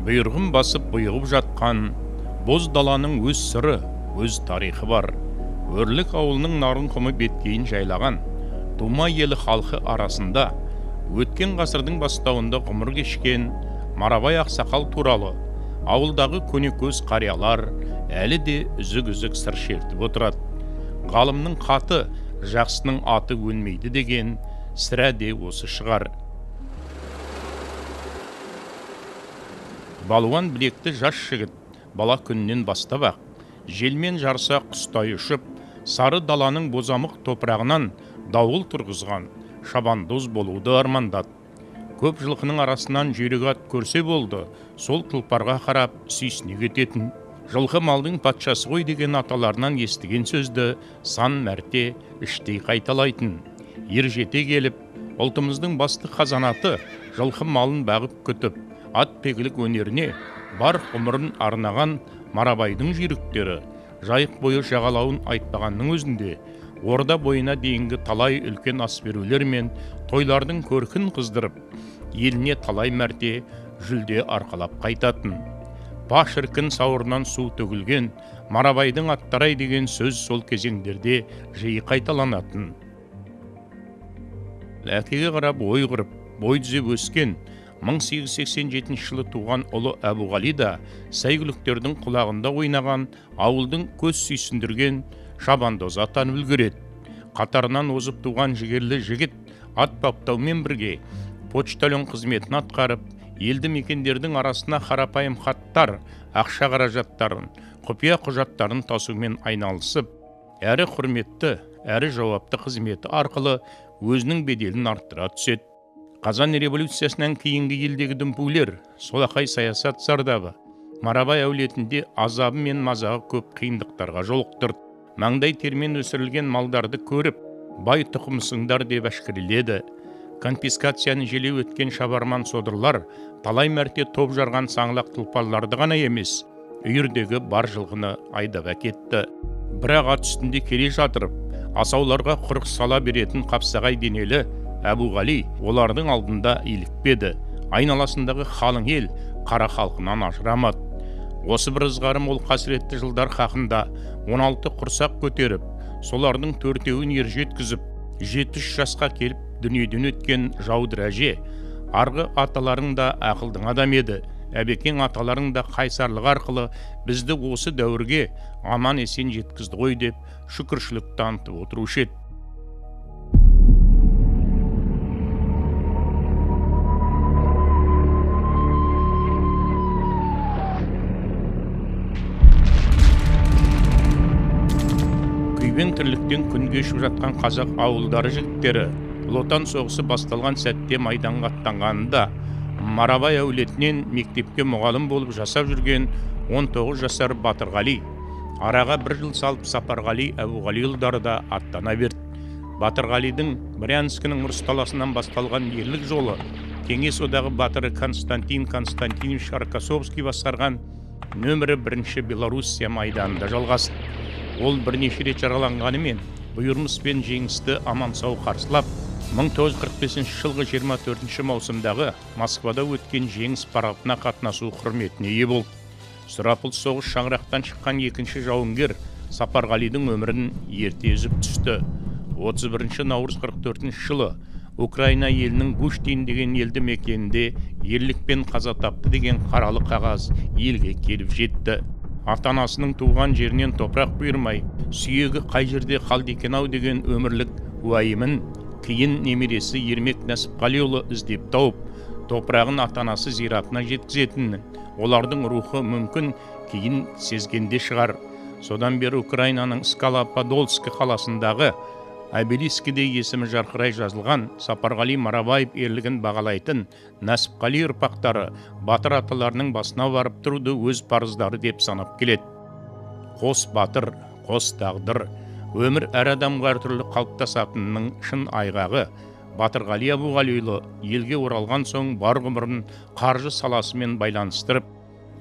Бұйырғын басып бұйығып жатқан боз даланың өз сыры, өз тарихы бар. Өрлік ауылының нарын құмы беткейін жайлаған тума елі халқы арасында өткен ғасырдың бастауында ғұмыр кешкен Марабай ақсақал туралы ауылдағы көнекөз қариялар әлі де үзік-үзік сыр шертіп отырады. Ғалымның қаты жақсының аты өлмейді деген сірә де осы шығар. Балуан білекті жас жігіт бала күннен бастап-ақ желмен жарса құстай ұшып, сары даланың бозамық топырағынан дауыл тұрғызған шабандоз болуды армандады. Көп жылқының арасынан жүйрік ат көрсе болды, сол тұлпарға қарап сүйсіне кететін. Жылқы малдың патшасы ғой деген аталарынан естіген сөзді сан мәрте іштей қайталайтын. Ер жете келіп, ұлтымыздың басты қазанаты жылқы малын бағып күтіп, ат пегілік өнеріне бар ғұмырын арнаған Марабайдың жүйріктері жайық бойы жағалауын айтпағанның өзінде орда бойына дейінгі талай үлкен ас берулер мен тойлардың көркін қыздырып, еліне талай мәрте жүлде арқалап қайтатын. Ба шіркін сауырынан су төгілген Марабайдың аттарай деген сөз сол кезеңдерде жиі қайталанатын. Әкеге қарап ой құрып, бой түзеп өскен 1887 жылы туған ұлы Әбуғали да сәйгүліктердің құлағында ойнаған, ауылдың көз сүйсіндірген шабандоз атанып үлгереді. Қатарынан озып туған жігерлі жігіт ат баптаумен бірге почтальон қызметін атқарып, елді мекендердің арасына қарапайым хаттар, ақша қаражаттарын, құпия құжаттарын тасумен айналысып, әрі құрметті, әрі жауапты қызметі арқылы өзінің беделін арттыра түседі. Қазан революциясынан кейінгі елдегі дүмпулер, солақай саясат зардабы, Марабай әулетінде азабы мен мазағы көп қиындықтарға жолықтырды. Маңдай термен өсірілген малдарды көріп, бай тұқымсыңдар деп әшкереледі. Конфискацияны желеу өткен шабарман содырлар талай мәрте топ жарған саңлақ тұлпарларды ғана емес, үйірдегі бар жылғыны айдап әкетті. Бірақ ат үстінде келе жатырып, асауларға құрық сала беретін қапсағай денелі Әбуғали олардың алдында илікпеді. Айналасындағы қалың ел қара халқынан ажырамады. Осы бір ызғарым ол қасіретті жылдар хақында 16 құрсақ көтеріп, солардың 4-еуін ер жеткізіп, 73 жасқа келіп дүниеден өткен жаудыр әже. Арғы аталарың да ақылдың адам еді. Әбекең аталарың да қайсарлық арқылы бізді осы дәуірге аман есен жеткізді ғой деп шүкіршілік танытып отырушы еді. Күйбең тірліктен күн кешіп жатқан қазақ ауылдары жігіттері ұлы отан соғысы басталған сәтте майданға аттанғанында Марабай әулетінен мектепке мұғалім болып жасап жүрген 19 жасар Батырғали, араға бір жыл салып Сапарғали Әбуғалиұлдары да аттана берді. Батырғалидың Брянскінің ұрыс таласынан басталған ерлік жолы Кеңес одағы батыры Константин Константинович Аркасовский басқарған нөмірі 1 Белоруссия майданында жалғасты. Ол бірнеше рет жараланғанымен бұйырмыс пен жеңісті аман сау қарсылап, 1945 жылғы 24 маусымдағы Москвада өткен жеңіс парадына қатынасу құрметіне ие болды. Сұрапыл соғыс шаңырақтан шыққан екінші жауынгер Сапарғалидың өмірін ерте үзіп түсті. 31 наурыз 44 жылы Украина елінің Гуштин деген елді мекенінде ерлікпен қаза тапты деген қаралы қағаз елге келіп жетті. Ата-анасының туған жерінен топырақ бұйырмай, сүйегі қай жерде қалды екен-ау деген өмірлік уайымын кейін немересі Ермек Нәсіпқалиұлы іздеп тауып, топырағын ата-анасы зиратына жеткізетінін, олардың рухы мүмкін кейін сезгенде шығар. Содан бері Украинаның Скала-Подольск қаласындағы обелискіде есімі жарқырай жазылған Сапарғали Марабаев ерлігін бағалайтын Нәсіпқали ұрпақтары батыр аталарының басына барып тұруды өз парыздары деп санап келеді. Қос батыр, қос тағдыр, өмір әр адамға әртүрлі қалыптасатынның шын айғағы. Батырғали Әбуғалиұлы елге оралған соң бар ғұмырын қаржы саласымен байланыстырып,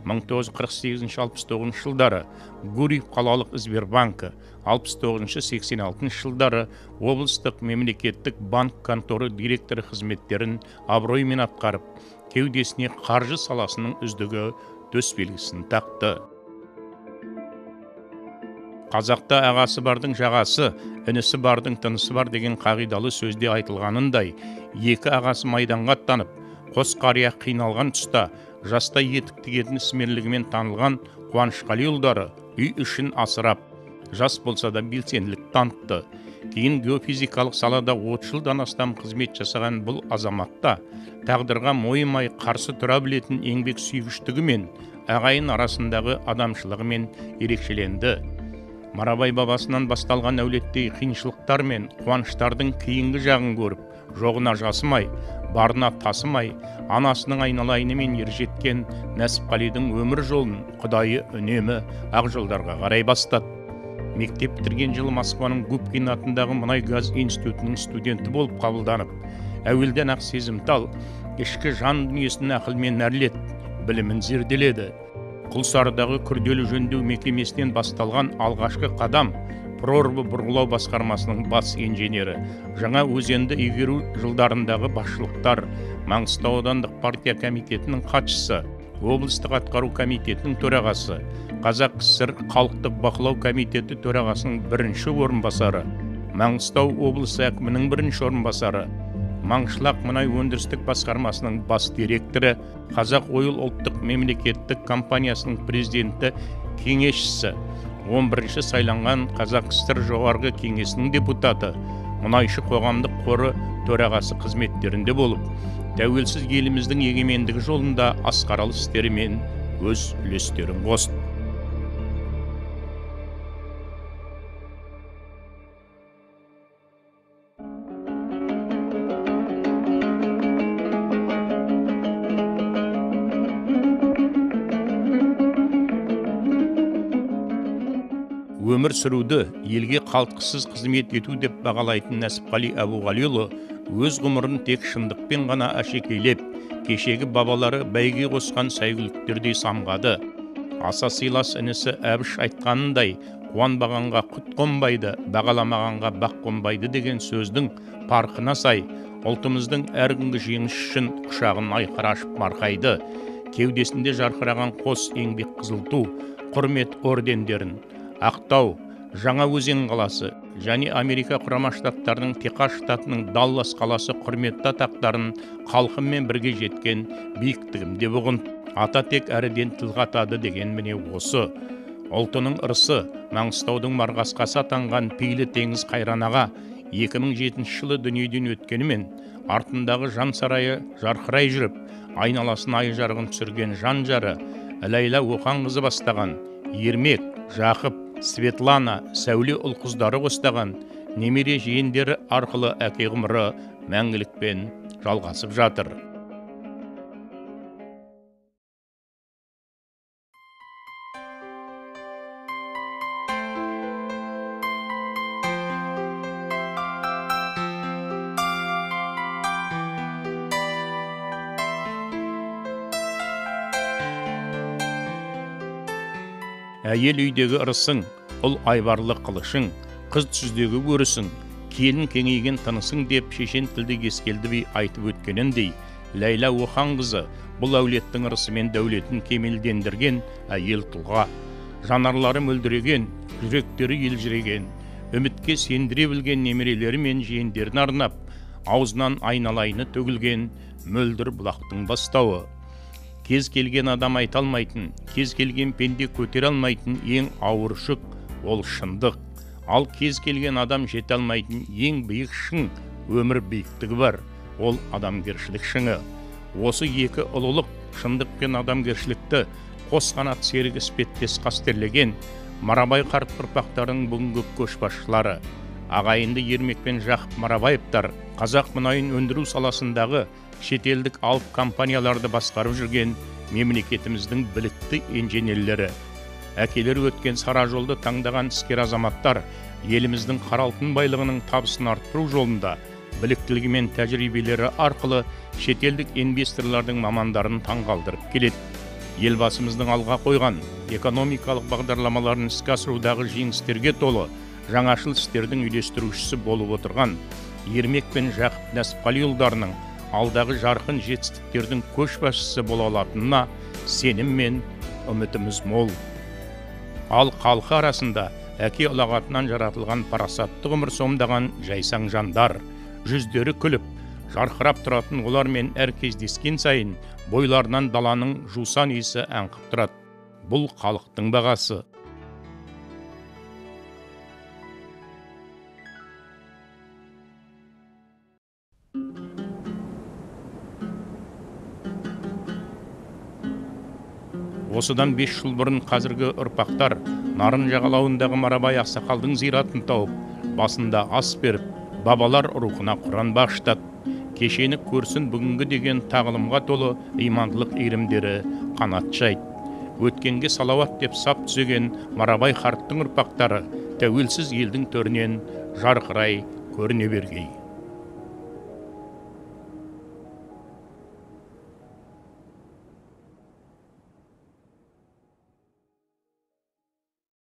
1948-69 жылдары Гурьев қалалық Сбербанкі, 69-86 жылдары облыстық мемлекеттік банк конторы директоры қызметтерін абыроймен атқарып, кеудесіне қаржы саласының үздігі төсбелгісін тақты. Қазақта ағасы бардың жағасы, інісі бардың тынысы бар деген қағидалы сөзде айтылғанындай, екі ағасы майданға аттанып, қос қария қиналған тұста жастай етік тігетін ісмерлігімен танылған Қуанышқалиұлдары үй үшін асырап, жас болса да белсенділік танытты. Кейін геофизикалық салада 30 жылдан астам қызмет жасаған бұл азаматта тағдырға мойымай қарсы тұра білетін еңбек сүйгіштігімен, ағайын арасындағы адамшылығымен ерекшеленді. Марабай бабасынан басталған әулеттегі қиыншылықтар мен қуаныштардың кейінгі жағын көріп, жоғына жасымай, барына тасымай, анасының айналайынымен ержеткен Нәсіпқалидың өмір жолын Құдайы үнемі ақ жолдарға қарай бастады. Мектеп бітірген жылы Москваның Губкин атындағы мұнай газ институтының студенті болып қабылданып, әуелден ақ сезімтал, ішкі жан дүниесін ақылмен әрлет, білімін зерделеді. Құлсарыдағы күрделі жөндеу мекемесінен басталған алғашқы қадам прорва бұрғылау басқармасының бас инженері, жаңа өзенді игеру жылдарындағы басшылықтар, Маңғыстау аудандық партия комитетінің хатшысы, облыстық атқару комитетінің төрағасы, Қазақ КСР халықтық бақылау комитеті төрағасының бірінші орынбасары, Маңғыстау облысы әкімінің бірінші орынбасары, Маңшылақ мұнай өндірістік басқармасының бас директоры, Қазақ Ойыл ұлттық мемлекеттік компаниясының президенті кеңесшісі, 11-ші сайланған Қазақ КСР жоғарғы кеңесінің депутаты, мұнайшы қоғамдық қоры төрағасы қызметтерінде болып, тәуелсіз еліміздің егемендігі жолында асқаралы істерімен өз үлестерін қосты. Өмір сүруді елге қалтқысыз қызмет ету деп бағалайтын Нәсіпқали Әбуғалиұлы өз ғұмырын тек шындықпен ғана әшекейлеп, кешегі бабалары бәйге қосқан сәйгүліктердей самғады. Аса сыйлас інісі Әбіш айтқанындай, қуанбағанға құт қонбайды, бағаламағанға бақ қонбайды деген сөздің парқына сай, ұлтымыздың әр күнгі жеңіс үшін құшағын айқара ашып марқайды. Кеудесінде жарқыраған қос еңбек қызыл ту, құрмет ордендерін, Ақтау, Жаңаөзен қаласы және Америка құрама штаттарының Техас штатының Даллас қаласы құрметті атақтарын халқымен бірге жеткен биіктігімде бұғын. Ата тек әріден тіл қатады деген міне осы. Ұлтының ырысы Маңғыстаудың марғасқасы атанған пейлі теңіз Қайран аға 2007 жылы дүниеден өткенімен, артындағы жан сарайы жарқырай жүріп, айналасын ай жарығын түсірген жан жары Ләйла Оқанқызы бастаған, Ермек, Жақып, Светлана, Сәуле ұл-қыздары қостаған немере жиендері арқылы әке ғұмыры мәңгілікпен жалғасып жатыр. Әйел үйдегі ырысың, ұл айбарлы қылышың, қыз түздегі өрісің, келін кеңейген тынысың деп шешен тілді Ескелді би айтып өткеніндей, Ләйла Оқанқызы бұл әулеттің ырысы мен дәулетін кемелдендірген әйел тұлға. Жанарлары мөлдіреген, жүректері елжіреген, үмітке сендіре білген немерелері мен жиендерін арнап, аузынан айналайыны төгілген мөлдір бұлақтың бастауы. Кез келген адам айталмайтын, кез келген пенде көтер алмайтын ең ауыр жүк ол шындық. Ал кез келген адам жете алмайтын ең биік шың өмір биіктігі бар, ол адамгершілік шыңы. Осы екі ұлылық, шындық пен адамгершілікті қос қанат серік іспеттес қастерлеген Марабай қарт ұрпақтарының бүгінгі көшбасшылары, ағайынды Ермек пен Жақып Марабаевтар қазақ мұнайын өндіру саласындағы шетелдік алып компанияларды басқарып жүрген мемлекетіміздің білікті инженерлері. Әкелері өткен сара жолды таңдаған іскер азаматтар еліміздің қара алтын байлығының табысын арттыру жолында біліктілігі мен тәжірибелері арқылы шетелдік инвесторлардың мамандарын таңғалдырып келеді. Елбасымыздың алға қойған экономикалық бағдарламаларын іске асырудағы жеңістерге толы жаңашыл істердің үйлестірушісі болып отырған Ермек пен Жақып Нәсіпқалиұлдарының алдағы жарқын жетістіктердің көшбасшысы бола алатынына сенім мен үмітіміз мол. Ал халқы арасында әке ұлағатынан жаратылған парасатты ғұмыр сомдаған жайсаң жандар, жүздері күліп, жарқырап тұратын олармен әр кездескен сайын бойларынан даланың жусан иісі аңқып тұрады. Бұл халықтың бағасы. Осыдан 5 жыл бұрын қазіргі ұрпақтар Нарын жағалауындағы Марабай ақсақалдың зиратын тауып, басында ас беріп, бабалар рухына Құран бағыштады. Кешені көрсін бүгінгі деген тағылымға толы имандылық иірімдері қанат жайды. Өткенге салауат деп сап түзеген Марабай қарттың ұрпақтары тәуелсіз елдің төрінен жарқырай көріне бергей.